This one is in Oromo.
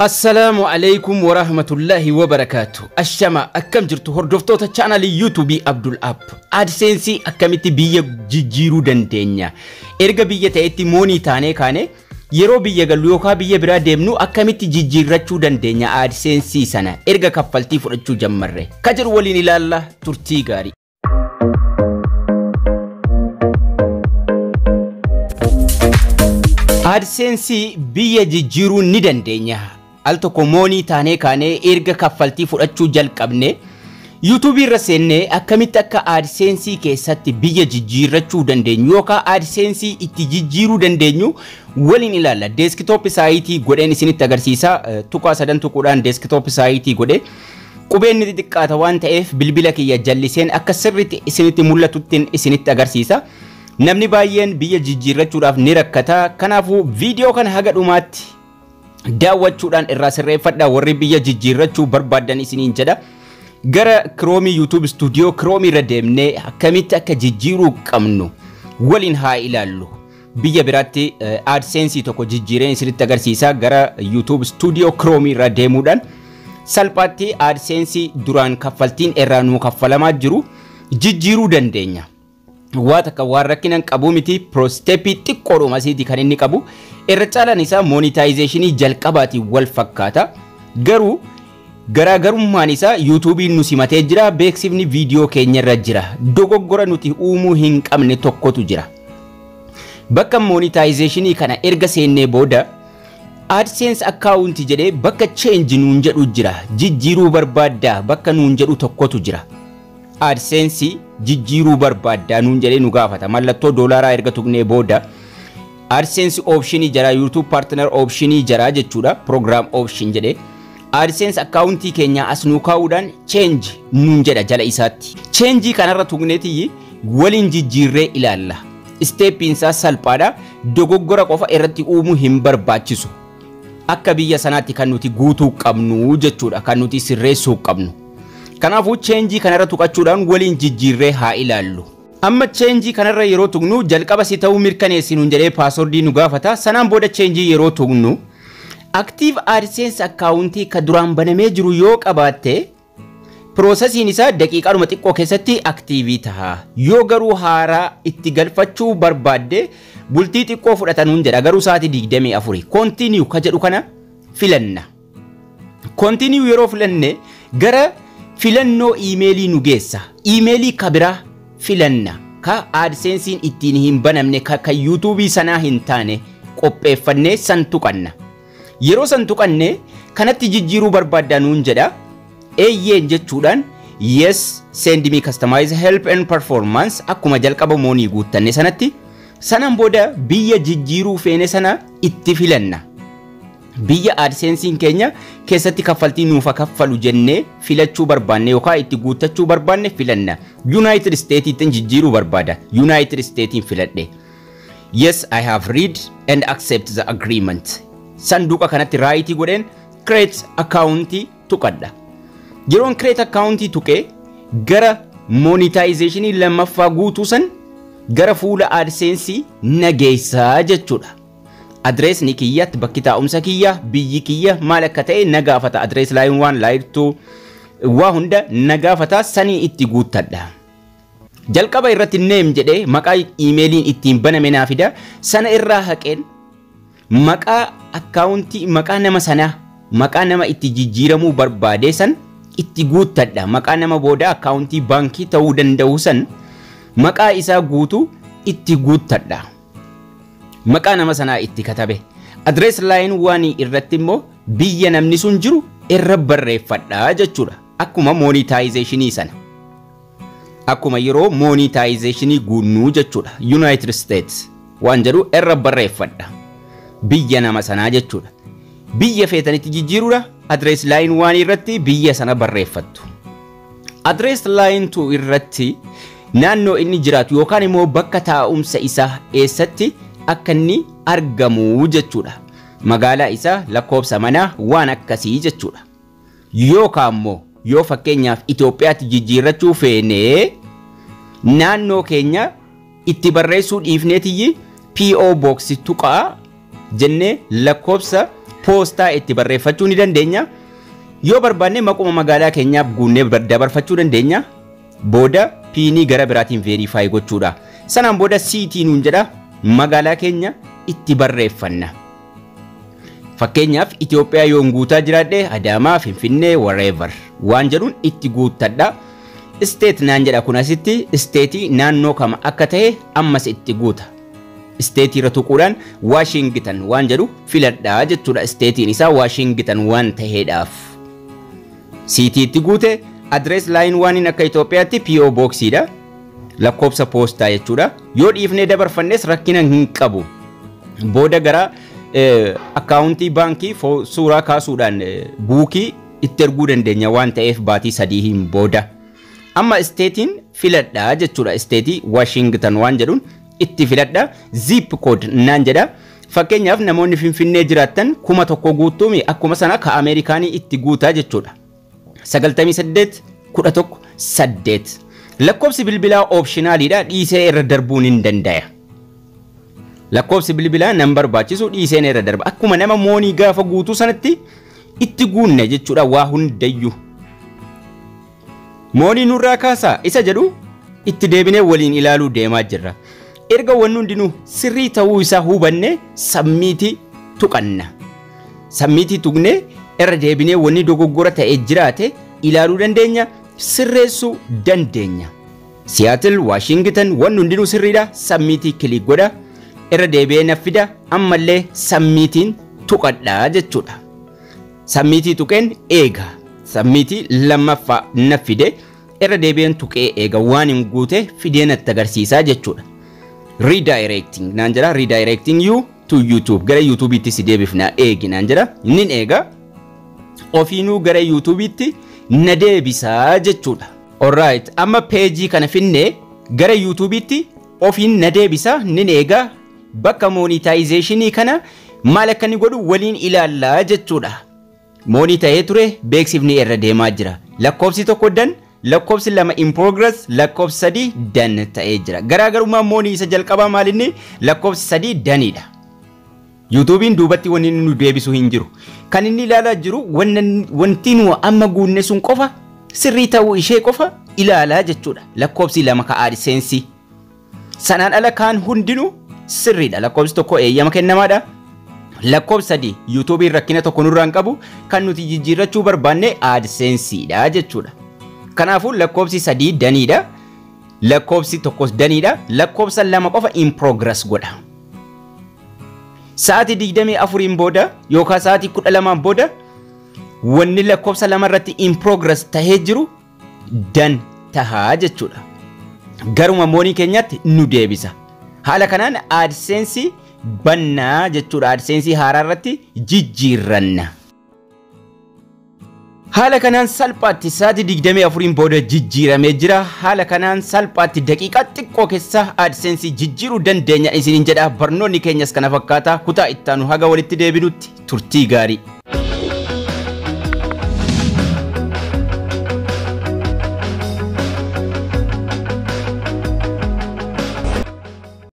Assalamu alaikum wa rahmatullahi wa barakatuh. Ashama akkam jirtu hordoftoota channel YouTube Abdul App. AdSense akkamitti biyya jijjiiruu dandeenya. Erga biyya ta'etti moonii taanee kaane yeroo biyya gallu yookaan biyya biraa deemnu akkamitti jijjiirrachuu dandeenya AdSense sana erga kaffaltii fudhachuu jammarre. Ka jiru waliin ilaalla turtii gaarii. AdSense biyya jijjiiruu ni dandeenya. Al tokko moonii taanee kaane erga kaffaltii fudhachuu jalqabne YouTube irra seenne akkamitti akka AdSense keessatti biyya jijjiirrachuu dandeenyu yookaan AdSense itti jijjiiruu dandeenyu waliin ilaalla. Desktop site godheen isinitti agarsiisa. Tuqaa sadan tuquudhaan desktop site godhe qubeen xixiqqaata waan ta'eef bilbila kiyya jalliseen akka sirriitti isinitti mul'atuttiin isinitti agarsiisa. Namni baay'een biyya jijjiirrachuudhaaf ni rakkata. Kanaafuu viidiyoo kana haga dhumaatti daawwachuudhaan irraa sirreeffadhaa warri biyya jijjiirrachuu barbaadan isiniin jedha. Gara Chrome YouTube Studio Chrome irra deemnee akkamitti akka jijjiiruu qabnu waliin haa ilaallu. Biyya biraatti AdSense tokko jijjiireen isinitti agarsiisa. Gara YouTube Studio Chrome irra deemuudhaan salphaatti AdSense duraan kaffaltiin irraa nu kaffalamaa jiru jijjiiruu dandeenya. Waa takka waan rakkinan qabu miti pro-stepii xiqqoodhuma asiiti kan inni qabu. Irra caalaan isaa monetization jalqabaati wal fakkaata. Garuu garaagarummaan isaa YouTube nu simatee jira. Beeksifni viidiyoo keenya irra jira. Dogoggora nuti uumuu hin qabne tokkotu jira. Bakka monetization kana erga seennee booda AdSense account jedhee bakka change nuun jedhu jira. Jijjiiruu barbaaddaa bakka nuun jedhu tokkotu jira. AdSense jijjiiruu barbaaddaa nuun jedhee nu gaafata. Mallattoo doolaaraa erga tuqnee booda AdSense option jara YouTube partner option jara jechuudha. Program option jedhe AdSense account keenya as nu kaa'uudhaan change nuun jedha jala isaatti. Change kanarra tuqneeti waliin jijjiirree ilaalla. Steppiin isaa salphaadha. Dogoggora qofa irratti uumuu hin barbaachisu. Akka biyya sanaatti kan nuti guutuu qabnu jechuudha. Kan nuti sirreessuu qabnu. Kanaafuu change kanarra tuqachuudhaan waliin jijjiirree haa ilaallu. Amma change kanarra yeroo tuqnu jalqaba si ta'uu mirkaneessinuun jedhee passwordii nu gaafata. Sanaan booda change yeroo tuqnu active AdSense account ka duraan banamee jiru yoo qabaatte processiin isaa daqiiqaadhuma xiqqoo keessatti active ta'a. Yoo garuu haaraa itti galfachuu barbaadde bultii xiqqoo fudhatanuun jedha. Garuu sa'aatii 24 continue ka jedhu kana filanna. Continue yeroo filanne gara filannoo emailii nu geessa. Emailii kabiraa filanna ka AdSense ittiin hin banamne ka YouTube sanaa hin taane qopheeffannee san tuqanna. Yeroo san tuqanne kanatti jijjiiruu barbaaddaa nuun jedha. Eeyyeen jechuudhaan yes send me customize help and performance akkuma jalqaba moonii guuttanne sanatti sanaan booda biyya jijjiiruu feene sana itti filanna. Biyya AdSense keenya keessatti kaffaltii nuuf kaffalu jennee filachuu barbaanne yookaan itti guuttachuu barbaanne filanna. United States ittiin jijjiiruu barbaada. United States filadhe. Yes, I have read and accept the agreement. Sanduuqa kanatti right godheen create account tuqadha. Yeroon create account tuqee gara monetization lammaffaa guutuu san gara fuula AdSense nageessaa jechuudha. Address ni kiyyatti bakki taa'umsa kiyya biyyi kiyya maal akka ta'e na gaafata. Address line 1 line 2 waa hunda na gaafata sanii itti guuttadha. Jalqaba irratti name jedhee maqaa emailiin ittiin baname naa fida. Sana irraa haqeen maqaa account maqaa nama sanaa maqaa nama itti jijjiiramuu barbaade san itti guuttadha. Maqaa nama booda account baankii ta'uu danda'u san maqaa isaa guutuu itti guuttadha. Maqaa nama sanaa itti katabe. Address line 1 irratti immoo biyya namni sun jiru irra barreeffadha jechuudha. Akkuma monetization sana. Akkuma yeroo monetization guunnuu jechuudha. United States waan jedhu irra barreeffadha. Biyya nama sanaa jechuudha. Biyya feetanitti jijjiiruudha. Address line 1 irratti biyya sana barreeffattu. Address line 2 irratti naannoo inni jiraatu yookaan immoo bakka taa'umsa isaa eessatti akka inni argamu jechuudha. Magaalaa isaa lakkoofsa manaa waan akkasii jechuudha. Yookaan immoo yoo fakkeenyaaf Itoophiyaatti jijjiirrachuu feene naannoo keenya itti barreessuu dhiifneetiyyi PO box tuqaa jennee lakkoofsa poostaa itti barreeffachuu ni dandeenya. Yoo barbaanne maquma magaalaa keenyaaf guunnee dabarfachuu dandeenya. Booda piinii gara biraatiin verify gochuudha. Sanaan booda siitii nuun jedha magaalaa keenya itti barreeffanna. Fakkeenyaaf Itoophiyaa yoon guutaa jiraadhe Adaamaa, Finfinnee, wherever waan jedhuun itti guuttadha. State naan jedha kun asitti state naannoo kama akka ta'e ammas itti guuta. State irra tuquudhaan Washington waan jedhu filadhaa jechuudha. Statein isaa Washington waan ta'eedhaaf. City itti guute address line waan akka Itoophiyaatti PO boxidha. Lakkoofsa poostaa jechuudha. Yoo dhiifnee dabarfannes rakkina hin qabu. Booda gara akkaawuntii baankii suuraa kaasuudhaan buukii itti erguu dandeenya waan ta'eef baatii 3 hin booda. Amma statein filadhaa jechuudha. State Washington waan jedhuun itti filadha. Zip code naan jedha. Fakkeenyaaf namoonni Finfinnee jiraattan 1000 guutuumi akkuma sana ka Ameerikaanii itti guutaa jechuudha. 98 11 8. Lakkoofsi bilbilaa optionalidha. Dhiisee irra darbuun hin danda'a. Lakkoofsi bilbilaa nan barbaachisu dhiiseen irra darba. Akkuma nama moonii gaafa guutuu sanatti itti guunne jechuudha waa hundayyuu. Moonii nurraa kaasaa isa jedhu itti deebinee waliin ilaaluu deemaa jirra. Erga wanni hundinuu sirrii ta'uu isaa hubanne sammiitii tuqanna. Sammiitii tuqnee irra deebinee wanni dogoggora ta'ee jiraate ilaaluu dandeenya, sirreessuu dandeenya. Seattle, Washington wanni hundinuu sirriidha. Sammiitii kilik godha. Irra deebi'ee na fida. Ammallee sammiitiin tuqadhaa jechuudha. Sammiitii tuqeen eega. Sammiitii lammaffaa na fide. Irra deebi'een tuqee eega waan hin guute fidee natti agarsiisaa jechuudha. Redirecting naan jedha. Redirecting you to YouTube. Gara YouTube'itti si deebifna eegi naan jedha. Nin eega. Ofiinuu gara YouTube'itti na deebisaa jechuudha. Alright, amma peejii kana finnee gara YouTube'itti ofiin na deebisaa nin eega. Bakka monetizationii kana maal akka inni godhu waliin ilaallaa jechuudha. Moonii ta'ee ture beeksifni irra deemaa jira. Lakkoofsi tokko dan, lakkoofsi 2 in progress, lakkoofsi 3 dan ta'ee jira. Garaagarummaa moonii isa jalqabaa maalinni lakkoofsi 3 danidha. YouTube'n duubatti wanni nu deebisu hin jiru. Kan inni ilaalaa jiru wanti nu amma guunne sun qofa sirrii ta'uu ishee qofa ilaalaa jechuudha. Lakkoofsi 2 ka AdSense. Sanaan ala kaan hundinuu sirriidha. Lakkoofsi tokko eeyyama kennamaadha. Lakkoofsi 3 YouTube'n rakkina tokko nurraan qabu kan nuti jijjiirrachuu barbaanne AdSense'dha jechuudha. Kanaafuu lakkoofsi 3 danidha. Lakkoofsi tokko danidha. Lakkoofsa 2 qofa in progress godha. Sa'aatii 24 booda yookaan sa'aatii 12 booda wanni lakkoofsa 2 irratti in progress tahee jiru dan tahaa jechuudha. Garuma moonii keenyatti nu deebisa. Haala kanaan AdSense bannaa jechuudha. AdSense haaraa irratti jijjiirranna. Haala kanaan salphaatti sa'aatii 24 booda jijjiiramee jira. Haala kanaan salphaatti daqiiqaa xiqqoo keessa AdSense jijjiiruu dandeenya isiniin jedha. Barnoonni keenyas kana fakkaata. Kutaa ittaanu haga walitti deebinutti turtii gaarii.